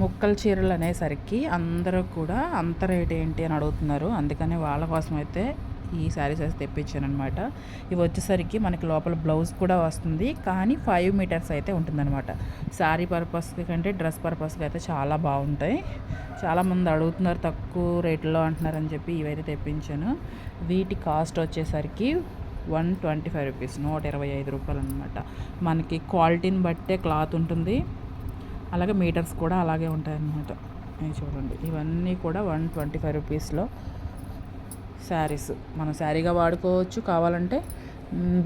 ముక్కల చీరలు అనేసరికి అందరూ కూడా అంత రేట్ ఏంటి అని అడుగుతున్నారు. అందుకని వాళ్ళ కోసం అయితే ఈ శారీస్ అయితే తెప్పించాను అనమాట. ఇవి వచ్చేసరికి మనకి లోపల బ్లౌజ్ కూడా వస్తుంది, కానీ 5 మీటర్స్ అయితే ఉంటుందన్నమాట. శారీ పర్పస్కి కంటే డ్రెస్ పర్పస్కి అయితే చాలా బాగుంటాయి. చాలామంది అడుగుతున్నారు తక్కువ రేట్లో అంటున్నారని చెప్పి ఇవైతే తెప్పించాను. వీటి కాస్ట్ వచ్చేసరికి 125 రూపీస్, 125 రూపాయలు అనమాట. మనకి క్వాలిటీని బట్టే క్లాత్ ఉంటుంది, అలాగే మీటర్స్ కూడా అలాగే ఉంటాయి అన్నమాట. ఇవి చూడండి, ఇవన్నీ కూడా 125 రూపీస్లో శారీస్. మనం శారీగా వాడుకోవచ్చు, కావాలంటే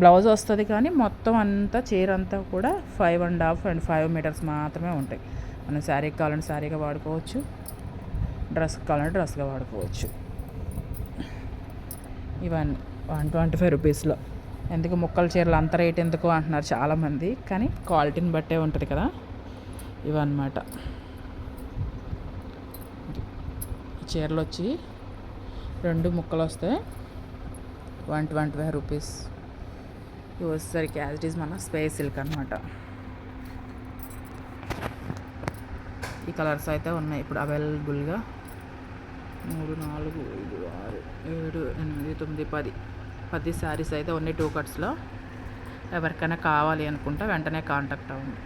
బ్లౌజ్ వస్తుంది, కానీ మొత్తం అంతా చీర అంతా కూడా 5.5 అండ్ 5 మీటర్స్ మాత్రమే ఉంటాయి. మనం శారీకి కావాలంటే శారీగా వాడుకోవచ్చు, డ్రెస్కి కావాలంటే డ్రెస్గా వాడుకోవచ్చు. ఇవన్నీ 125 రూపీస్లో. ఎందుకు ముక్కల చీరలు అంత రేట్ ఎందుకు అంటున్నారు చాలామంది, కానీ క్వాలిటీని బట్టే ఉంటుంది కదా. ఇవన్నమాట చీరలు వచ్చి 2 ముక్కలు వస్తాయి, 125 రూపీస్. ఇవి వచ్చేసరికి యాజ్ ఇట్ ఈజ్ మన స్పేస్ సిల్క్ అనమాట. ఈ కలర్స్ అయితే ఉన్నాయి ఇప్పుడు అవైలబుల్గా. 3, 4, 5, 6, 7, 8, 9, 10 శారీస్ అయితే ఉన్నాయి 2 కట్స్లో. ఎవరికైనా కావాలి అనుకుంటే వెంటనే కాంటాక్ట్ అవ్వండి.